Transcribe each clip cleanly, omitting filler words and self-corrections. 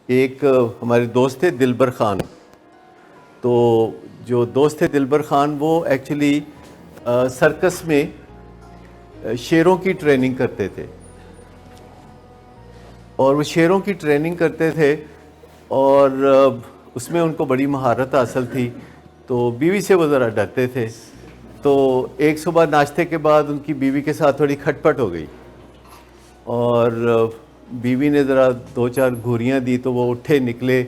ایک ہمارے دوست تھے دلبر خان. تو جو دوست تھے دلبر خان وہ ایکچولی سرکس میں شیروں کی ٹریننگ کرتے تھے, اور وہ شیروں کی ٹریننگ کرتے تھے اور اس میں ان کو بڑی مہارت حاصل تھی. تو بیوی سے وہ ذرا ڈرتے تھے. تو ایک صبح ناشتے کے بعد ان کی بیوی کے ساتھ تھوڑی کھٹ پٹ ہو گئی, اور بیوی نے ذرا 2-4 گھوریاں دی تو وہ اٹھے, نکلے,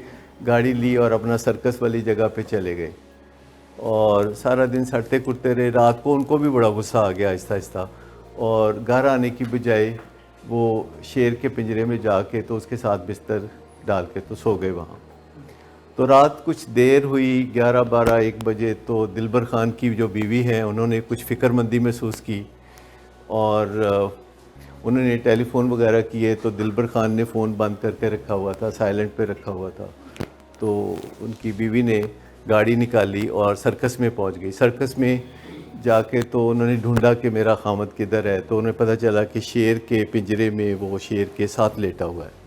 گاڑی لی اور اپنا سرکس والی جگہ پہ چلے گئے. اور سارا دن سڑتے کٹتے رہے. رات کو ان کو بھی بڑا غصہ آ گیا آہستہ آہستہ, اور گھر آنے کی بجائے وہ شیر کے پنجرے میں جا کے تو اس کے ساتھ بستر ڈال کے تو سو گئے وہاں. تو رات کچھ دیر ہوئی, 11-12-1 بجے, تو دلبر خان کی جو بیوی ہیں انہوں نے کچھ فکر مندی محسوس کی, اور انہوں نے ٹیلی فون وغیرہ کیے. تو دلبر خان نے فون بند کر کے رکھا ہوا تھا, سائلنٹ پہ رکھا ہوا تھا. تو ان کی بیوی نے گاڑی نکالی اور سرکس میں پہنچ گئی. سرکس میں جا کے تو انہوں نے ڈھونڈا کہ میرا خامد کدھر ہے. تو انہیں پتہ چلا کہ شیر کے پنجرے میں وہ شیر کے ساتھ لیٹا ہوا ہے.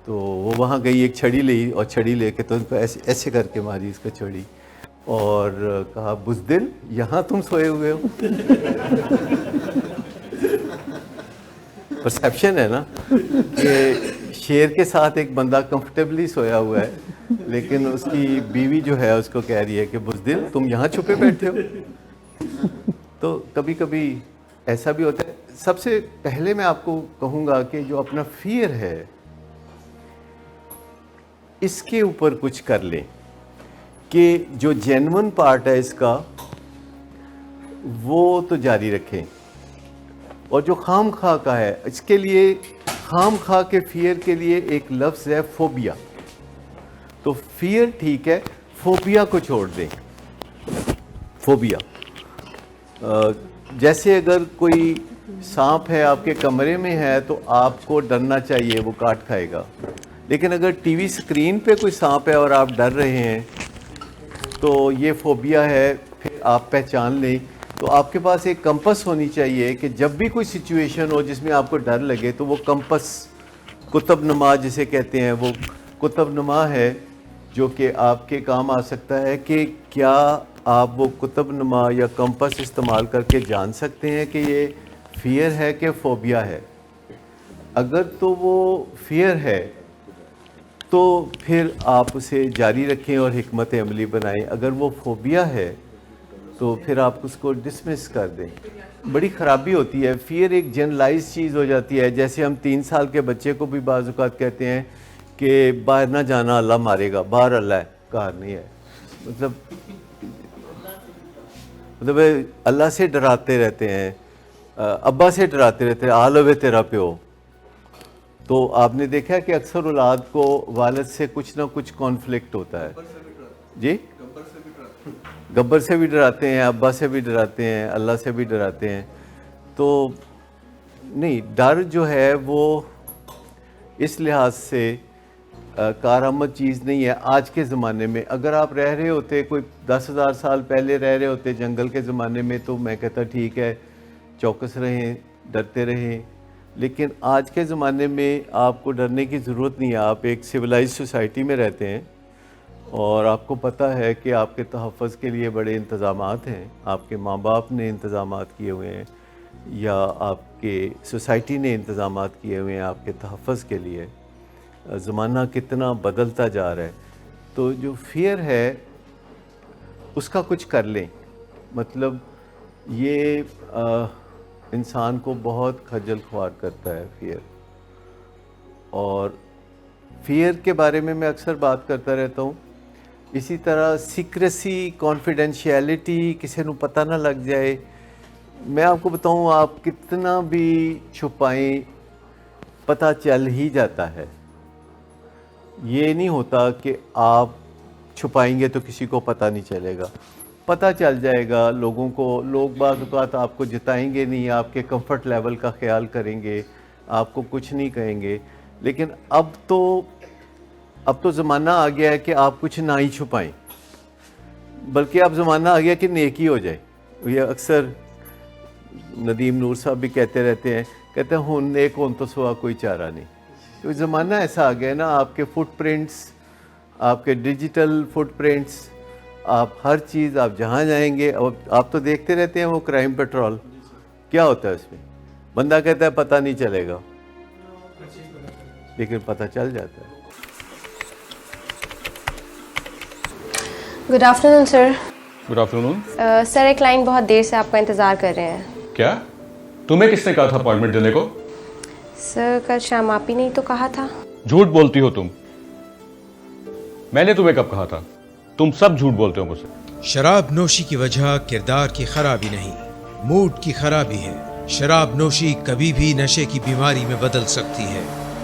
تو وہ وہاں گئی, ایک چھڑی لی, اور چھڑی لے کے تو ان کو ایسے کر کے ماری اس کا چھڑی, اور کہا بزدل یہاں تم سوئے ہوئے ہو. پرسیپشن ہے نا کہ شیر کے ساتھ ایک بندہ کمفرٹیبلی سویا ہوا ہے, لیکن اس کی بیوی جو ہے اس کو کہہ رہی ہے کہ بزدل تم یہاں چھپے بیٹھے ہو. تو کبھی کبھی ایسا بھی ہوتا ہے. سب سے پہلے میں آپ کو کہوں گا کہ جو اپنا فیئر ہے اس کے اوپر کچھ کر لیں, کہ جو جینون پارٹ ہے اس کا وہ تو جاری رکھیں, اور جو خام خواہ کا ہے اس کے لیے, خام خواہ کے فیئر کے لیے ایک لفظ ہے فوبیا. تو فیئر ٹھیک ہے, فوبیا کو چھوڑ دیں. فوبیا جیسے اگر کوئی سانپ ہے آپ کے کمرے میں ہے تو آپ کو ڈرنا چاہیے, وہ کاٹ کھائے گا. لیکن اگر ٹی وی اسکرین پہ کوئی سانپ ہے اور آپ ڈر رہے ہیں تو یہ فوبیا ہے. پھر آپ پہچان لیں. تو آپ کے پاس ایک کمپس ہونی چاہیے کہ جب بھی کوئی سچویشن ہو جس میں آپ کو ڈر لگے تو وہ کمپس, قطب نما جسے کہتے ہیں, وہ قطب نما ہے جو کہ آپ کے کام آ سکتا ہے. کہ کیا آپ وہ قطب نما یا کمپس استعمال کر کے جان سکتے ہیں کہ یہ فیئر ہے کہ فوبیا ہے. اگر تو وہ فیئر ہے تو پھر آپ اسے جاری رکھیں اور حکمت عملی بنائیں. اگر وہ فوبیا ہے تو پھر آپ اس کو ڈسمس کر دیں. بڑی خرابی ہوتی ہے. فیئر ایک جنرلائز چیز ہو جاتی ہے. جیسے ہم 3 سال کے بچے کو بھی بعض اوقات کہتے ہیں کہ باہر نہ جانا اللہ مارے گا, باہر اللہ ہے, کار نہیں ہے. مطلب اللہ سے ڈراتے رہتے ہیں, ابا سے ڈراتے رہتے ہیں, آل ہوئے تیرا پیو. تو آپ نے دیکھا کہ اکثر اولاد کو والد سے کچھ نہ کچھ کانفلکٹ ہوتا ہے. جی, گبر سے بھی ڈراتے ہیں, ابا سے بھی ڈراتے ہیں, اللہ سے بھی ڈراتے ہیں. تو نہیں, ڈر جو ہے وہ اس لحاظ سے کارآمد چیز نہیں ہے آج کے زمانے میں. اگر آپ رہ رہے ہوتے, کوئی 10,000 سال پہلے رہ رہے ہوتے جنگل کے زمانے میں, تو میں کہتا ٹھیک ہے, چوکس رہیں, ڈرتے رہیں. لیکن آج کے زمانے میں آپ کو ڈرنے کی ضرورت نہیں ہے. آپ ایک سویلائز سوسائٹی میں رہتے ہیں اور آپ کو پتہ ہے کہ آپ کے تحفظ کے لیے بڑے انتظامات ہیں. آپ کے ماں باپ نے انتظامات کیے ہوئے ہیں, یا آپ کے سوسائٹی نے انتظامات کیے ہوئے ہیں آپ کے تحفظ کے لیے. زمانہ کتنا بدلتا جا رہا ہے. تو جو فیئر ہے اس کا کچھ کر لیں. مطلب یہ انسان کو بہت خجل خوار کرتا ہے فیئر. اور فیئر کے بارے میں اکثر بات کرتا رہتا ہوں. اسی طرح سیکریسی, کانفیڈینشیلٹی, کسی کو پتہ نہ لگ جائے. میں آپ کو بتاؤں, آپ کتنا بھی چھپائیں پتہ چل ہی جاتا ہے. یہ نہیں ہوتا کہ آپ چھپائیں گے تو کسی کو پتہ نہیں چلے گا, پتہ چل جائے گا لوگوں کو. لوگ بعض اوقات آپ کو جتائیں گے نہیں, آپ کے کمفرٹ لیول کا خیال کریں گے, آپ کو کچھ نہیں کہیں گے. لیکن اب تو زمانہ آ گیا ہے کہ آپ کچھ نہ ہی چھپائیں, بلکہ اب زمانہ آ گیا کہ نیکی ہو جائے. یہ اکثر ندیم نور صاحب بھی کہتے رہتے ہیں, کہتے ہیں ہن نیک ہون تو سوا کوئی چارہ نہیں. تو زمانہ ایسا آ گیا نا, آپ کے فٹ پرنٹس, آپ کے ڈیجیٹل فٹ پرنٹس, آپ ہر چیز, آپ جہاں جائیں گے, آپ تو دیکھتے رہتے ہیں وہ کرائم پیٹرول, کیا ہوتا ہے اس میں, بندہ کہتا ہے پتہ نہیں چلے گا, لیکن پتہ چل جاتا ہے. گڈ آفٹر نون سر. گڈ آفٹر نون. سر ایک کلائنٹ بہت دیر سے آپ کا انتظار کر رہے ہیں. کیا تمہیں کس نے کہا تھا اپائنٹمنٹ دینے کو؟ سر کل شام آپ ہی نے تو کہا تھا. جھوٹ بولتی ہو تم. میں نے تمہیں کب کہا تھا؟ تم سب جھوٹ بولتے ہو مجھ سے. شراب نوشی کی وجہ کردار کی خرابی نہیں، موڈ کی خرابی ہے. شراب نوشی کبھی بھی نشے کی بیماری میں بدل سکتی ہے.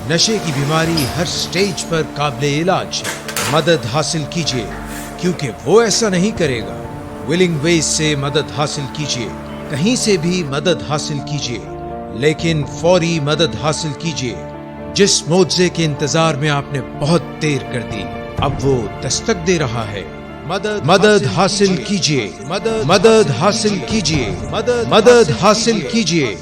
نشے کی بیماری ہر سٹیج پر قابل علاج ہے. مدد حاصل کیجیے کیونکہ وہ ایسا نہیں کرے گا. ولنگ ویز سے مدد حاصل کیجیے، کہیں سے بھی مدد حاصل کیجیے، لیکن فوری مدد حاصل کیجیے. جس معجزے کے انتظار میں آپ نے بہت دیر کر دی اب وہ دستک دے رہا ہے. مدد حاصل کیجیے، مدد حاصل کیجیے، مدد حاصل کیجیے.